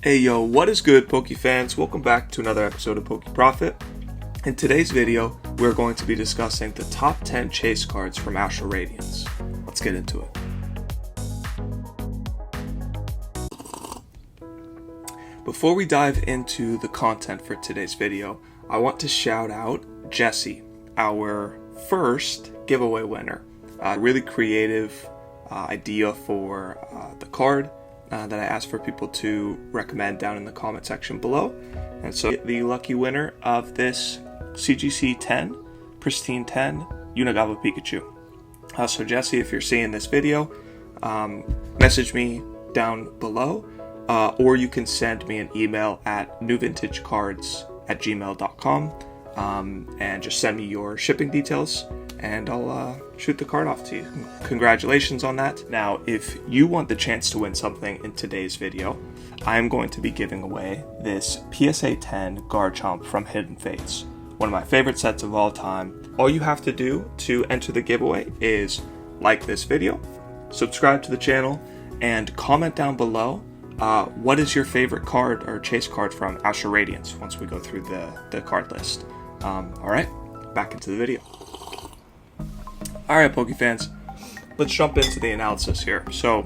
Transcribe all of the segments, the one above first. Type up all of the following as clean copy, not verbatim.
Hey yo, what is good, Poke fans? Welcome back to another episode of PokeProfit. In today's video, we're going to be discussing the top 10 chase cards from Astral Radiance. Let's get into it. Before we dive into the content for today's video, I want to shout out Jesse, our first giveaway winner. A really creative idea for the card that I asked for people to recommend down in the comment section below. And so the lucky winner of this CGC 10, Pristine 10, Unigava Pikachu. So Jesse, if you're seeing this video, message me down below, or you can send me an email at newvintagecards@gmail.com and just send me your shipping details and I'll shoot the card off to you. Congratulations on that. Now, if you want the chance to win something in today's video, I'm going to be giving away this PSA 10 Chomp from Hidden Fates, one of my favorite sets of all time. All you have to do to enter the giveaway is like this video, subscribe to the channel, and comment down below what is your favorite card or chase card from Astral Radiance once we go through the card list. Alright, back into the video. Alright, Poke fans, let's jump into the analysis here. So,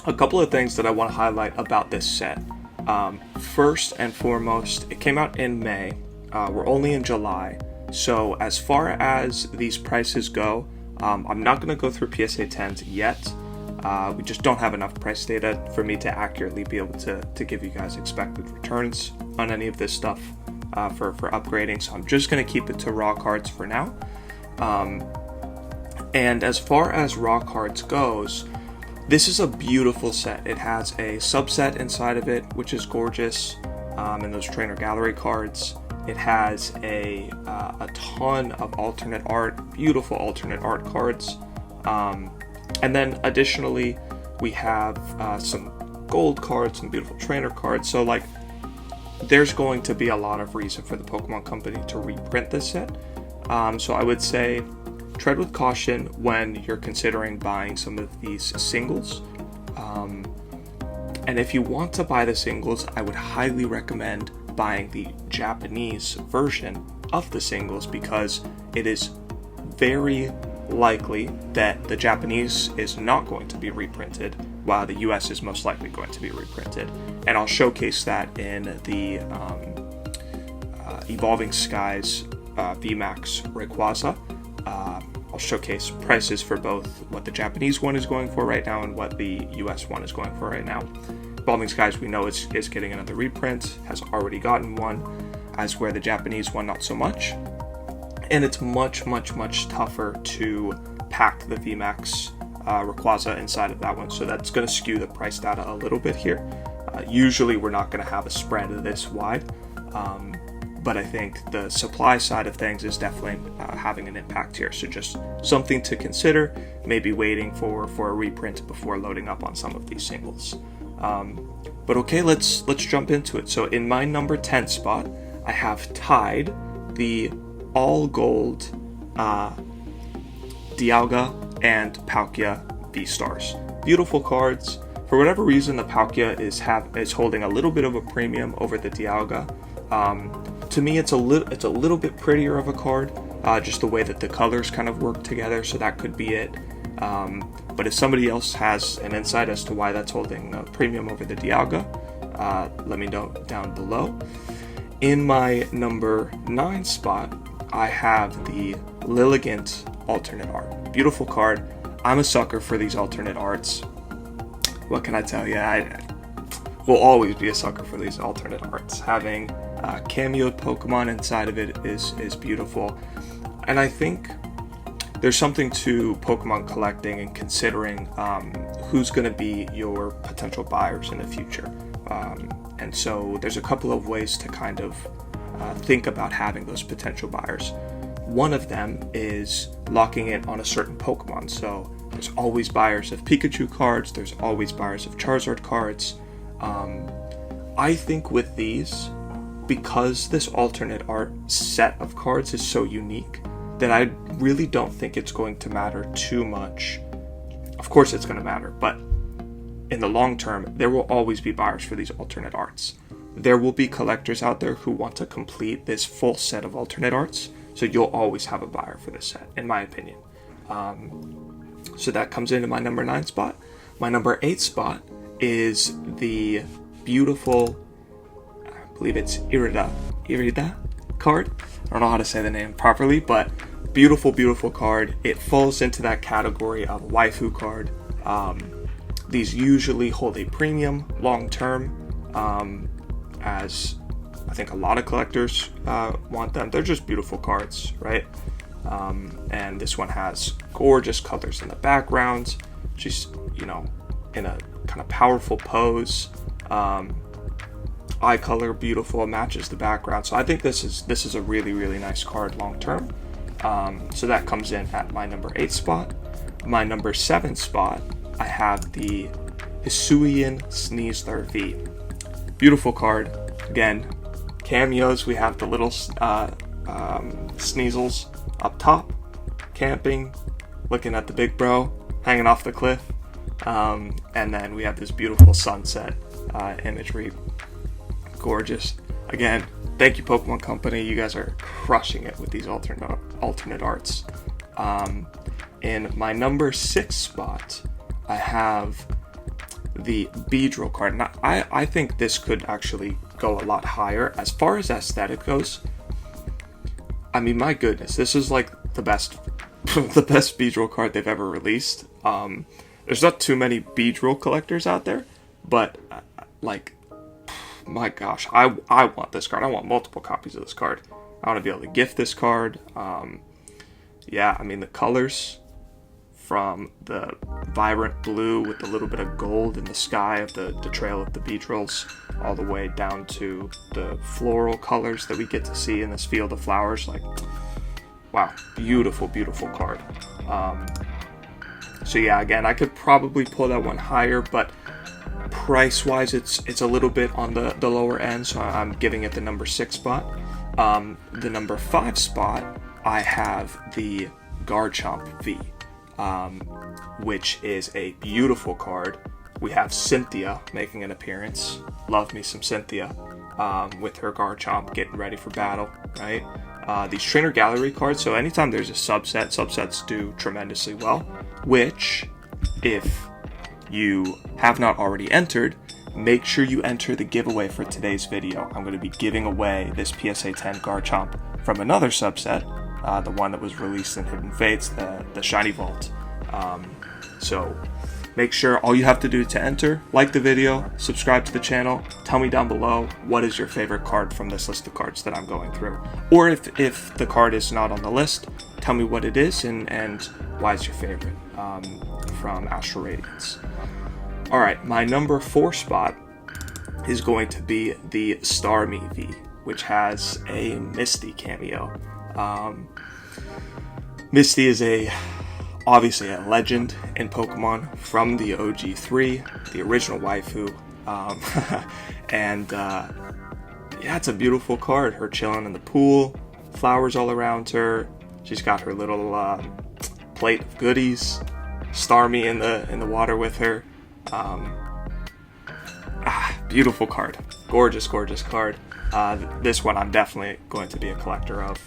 a couple of things that I want to highlight about this set. First and foremost, it came out in May. We're only in July. So, as far as these prices go, I'm not going to go through PSA 10s yet. We just don't have enough price data for me to accurately be able to give you guys expected returns on any of this stuff for upgrading. So, I'm just going to keep it to raw cards for now. And as far as raw cards goes, this is a beautiful set. It has a subset inside of it, which is gorgeous, and those trainer gallery cards. It has a ton of alternate art, beautiful alternate art cards. And then additionally, we have some gold cards, some beautiful trainer cards. So like, there's going to be a lot of reason for the Pokemon Company to reprint this set. So I would say, tread with caution when you're considering buying some of these singles. And if you want to buy the singles, I would highly recommend buying the Japanese version of the singles because it is very likely that the Japanese is not going to be reprinted while the US is most likely going to be reprinted. And I'll showcase that in the Evolving Skies VMAX Rayquaza. I'll showcase prices for both what the Japanese one is going for right now and what the US one is going for right now. Evolving Skies, we know is getting another reprint, has already gotten one, as where the Japanese one not so much. And it's much tougher to pack the VMAX Rayquaza inside of that one, so that's going to skew the price data a little bit here. Usually we're not going to have a spread this wide. But I think the supply side of things is definitely having an impact here. So just something to consider, maybe waiting for a reprint before loading up on some of these singles. But okay, let's jump into it. So in my number 10 spot, I have tied the all gold Dialga and Palkia V stars. Beautiful cards. For whatever reason, the Palkia is holding a little bit of a premium over the Dialga. To me, it's a little bit prettier of a card, just the way that the colors kind of work together, so that could be it. But if somebody else has an insight as to why that's holding a premium over the Dialga, let me know down below. In my number 9 spot, I have the Liligant alternate art. Beautiful card. I'm a sucker for these alternate arts. What can I tell you? I will always be a sucker for these alternate arts. Having cameoed Pokemon inside of it is beautiful. And I think there's something to Pokemon collecting and considering who's going to be your potential buyers in the future. And so there's a couple of ways to kind of think about having those potential buyers. One of them is locking in on a certain Pokemon. So there's always buyers of Pikachu cards, there's always buyers of Charizard cards. I think with these, because this alternate art set of cards is so unique, that I really don't think it's going to matter too much. Of course it's going to matter, but in the long term, there will always be buyers for these alternate arts. There will be collectors out there who want to complete this full set of alternate arts, so you'll always have a buyer for this set, in my opinion. So that comes into my number 9 spot. My number 8 spot is the beautiful, I believe it's Irida card. I don't know how to say the name properly, but beautiful, beautiful card. It falls into that category of waifu card. These usually hold a premium long term, as I think a lot of collectors want them. They're just beautiful cards, right? And this one has gorgeous colors in the background. She's, you know, in a kind of powerful pose. Eye color beautiful, matches the background. So I think this is a really, really nice card long term. So that comes in at my number 8 spot. My number 7 spot, I have the Hisuian Sneasler V. Beautiful card. Again, cameos. We have the little Sneasels up top, camping, looking at the big bro, hanging off the cliff. And then we have this beautiful sunset imagery. Gorgeous. Again, thank you, Pokemon Company. You guys are crushing it with these alternate arts. In my number 6 spot, I have the Bedroll card. Now, I think this could actually go a lot higher. As far as aesthetic goes, I mean, my goodness, this is like the best Bedroll card they've ever released. There's not too many Bedroll collectors out there, but like, my gosh, I want this card. I want multiple copies of this card. I want to be able to gift this card. Yeah, I mean, the colors from the vibrant blue with a little bit of gold in the sky of the trail of the Bedrolls, all the way down to the floral colors that we get to see in this field of flowers. Like, wow, beautiful, beautiful card. So yeah, again, I could probably pull that one higher, but price-wise, it's a little bit on the lower end, so I'm giving it the number 6 spot. The number 5 spot, I have the Chomp V, which is a beautiful card. We have Cynthia making an appearance. Love me some Cynthia, with her Garchomp getting ready for battle, right? These trainer gallery cards, so anytime there's a subset, subsets do tremendously well, which, if you have not already entered, make sure you enter the giveaway for today's video. I'm going to be giving away this PSA 10 Garchomp from another subset, the one that was released in Hidden Fates, the Shiny Vault. So make sure all you have to do to enter, like the video, subscribe to the channel, tell me down below what is your favorite card from this list of cards that I'm going through. Or if the card is not on the list, tell me what it is and why it's your favorite from Astral Radiance. Alright, my number 4 spot is going to be the Starmie V, which has a Misty cameo. Misty is obviously a legend in Pokemon from the OG3, the original waifu, and yeah, it's a beautiful card. Her chilling in the pool, flowers all around her. She's got her little plate of goodies. Starmie in the water with her. Beautiful card. Gorgeous, gorgeous card. This one I'm definitely going to be a collector of.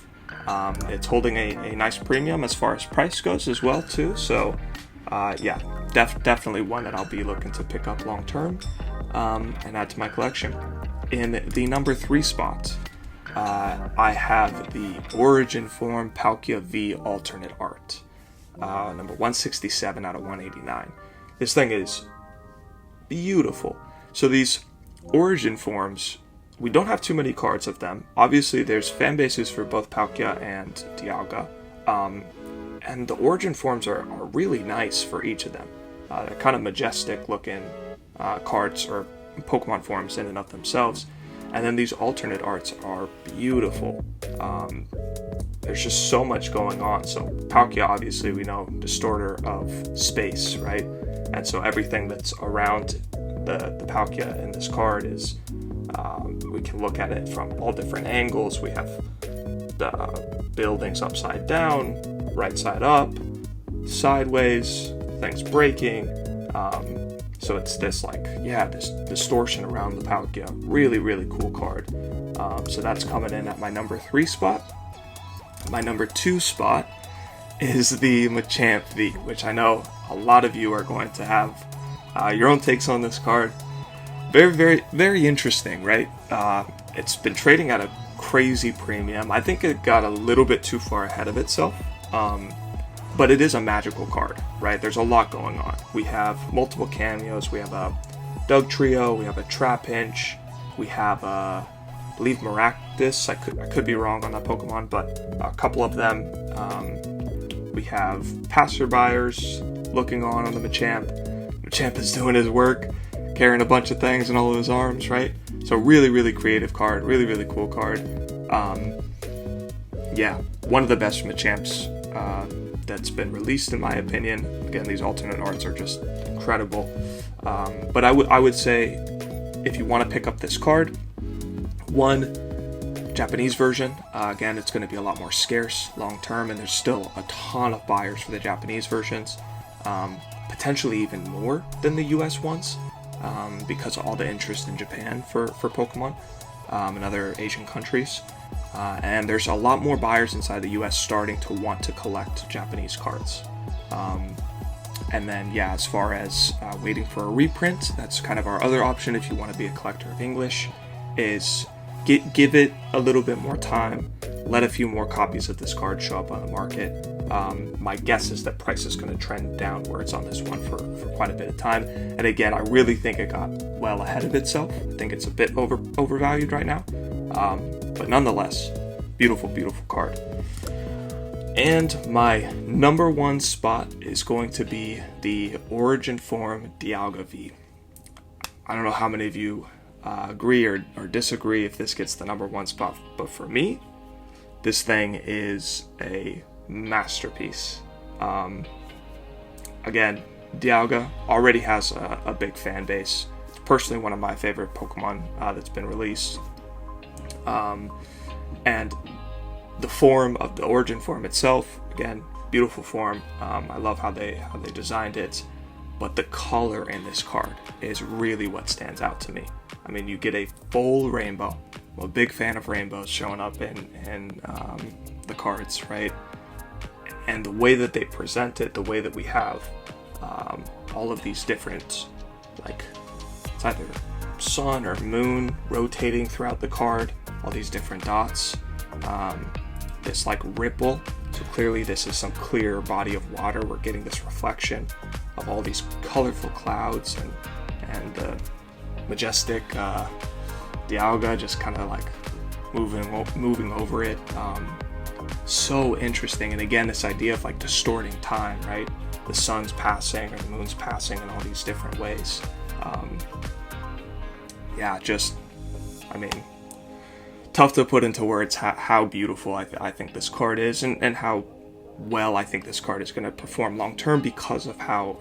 It's holding a nice premium as far as price goes as well too. So yeah, definitely one that I'll be looking to pick up long term and add to my collection. In the number 3 spot, I have the Origin Form Palkia V alternate art. Number 167 out of 189. This thing is beautiful. So these Origin Forms, we don't have too many cards of them. Obviously, there's fan bases for both Palkia and Dialga. And the Origin Forms are really nice for each of them. They're kind of majestic looking cards or Pokemon forms in and of themselves. And then these alternate arts are beautiful. There's just so much going on. So Palkia, obviously, we know, distorter of space, right? And so everything that's around the Palkia in this card is, we can look at it from all different angles. We have the buildings upside down, right side up, sideways, things breaking. So it's this like, yeah, this distortion around the Palkia. Really, really cool card. So that's coming in at my number 3 spot. My number 2 spot is the Machamp V, which I know a lot of you are going to have your own takes on this card. Very, very, very interesting, right? It's been trading at a crazy premium. I think it got a little bit too far ahead of itself, but it is a magical card, right? There's a lot going on. We have multiple cameos. We have a Doug Trio. We have a Trapinch. We have I believe Maractus. I could be wrong on that Pokemon, but a couple of them. We have Passerbyers looking on the Machamp. Machamp is doing his work, carrying a bunch of things in all of his arms, right? So really, really creative card, really, really cool card. Yeah, one of the best Machamps that's been released in my opinion. Again, these alternate arts are just incredible. But I would say, if you want to pick up this card, one, Japanese version. Again, it's going to be a lot more scarce long term, and there's still a ton of buyers for the Japanese versions. Potentially even more than the US ones, because of all the interest in Japan for Pokemon and other Asian countries. And there's a lot more buyers inside the US starting to want to collect Japanese cards. And then, yeah, as far as waiting for a reprint, that's kind of our other option if you want to be a collector of English, is give it a little bit more time, let a few more copies of this card show up on the market. My guess is that price is going to trend downwards on this one for quite a bit of time. And again, I really think it got well ahead of itself. I think it's a bit overvalued right now. But nonetheless, beautiful, beautiful card. And my number 1 spot is going to be the Origin Form Dialga V. I don't know how many of you agree or disagree if this gets the number 1 spot, but for me, this thing is a masterpiece. Again, Dialga already has a big fan base. It's personally one of my favorite Pokemon that's been released. And the form of the Origin form itself, again, beautiful form. I love how they designed it, but the color in this card is really what stands out to me. I mean, you get a full rainbow. I'm a big fan of rainbows showing up in the cards, right? And the way that they present it, the way that we have all of these different, like, it's either sun or moon rotating throughout the card, all these different dots, this like ripple. So clearly this is some clear body of water. We're getting this reflection of all these colorful clouds and the majestic Dialga just kind of like moving over it. So interesting. And again, this idea of like distorting time, right? The sun's passing or the moon's passing in all these different ways. Yeah, just, I mean, tough to put into words how beautiful I think this card is, and how well I think this card is going to perform long term because of how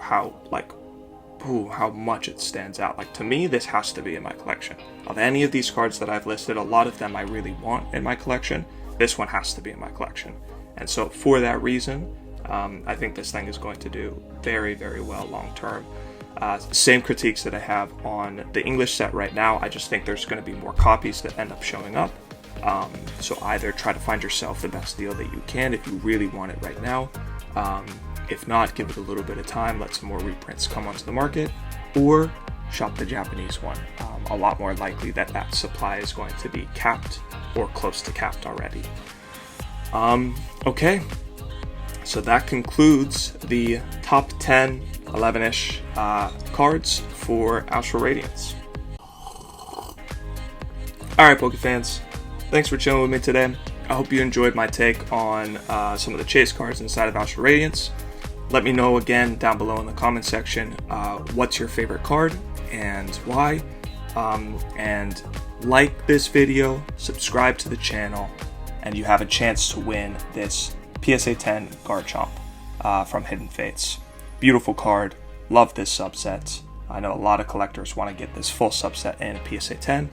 much it stands out. Like, to me, this has to be in my collection. Of any of these cards that I've listed, a lot of them I really want in my collection. This one has to be in my collection. And so for that reason, I think this thing is going to do very, very well long term. Same critiques that I have on the English set right now. I just think there's going to be more copies that end up showing up. So either try to find yourself the best deal that you can if you really want it right now. If not, give it a little bit of time, let some more reprints come onto the market, or shop the Japanese one. A lot more likely that supply is going to be capped or close to capped already. Okay, so that concludes the top 10, 11-ish cards for Astral Radiance. Alright, Poke fans, thanks for chilling with me today. I hope you enjoyed my take on some of the chase cards inside of Astral Radiance. Let me know again down below in the comment section what's your favorite card and why. And like this video, subscribe to the channel, and you have a chance to win this PSA 10 Garchomp from Hidden Fates. Beautiful card. Love this subset. I know a lot of collectors want to get this full subset in a PSA 10.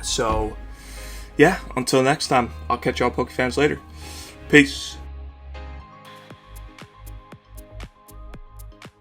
So, yeah, until next time, I'll catch y'all Poke fans later. Peace.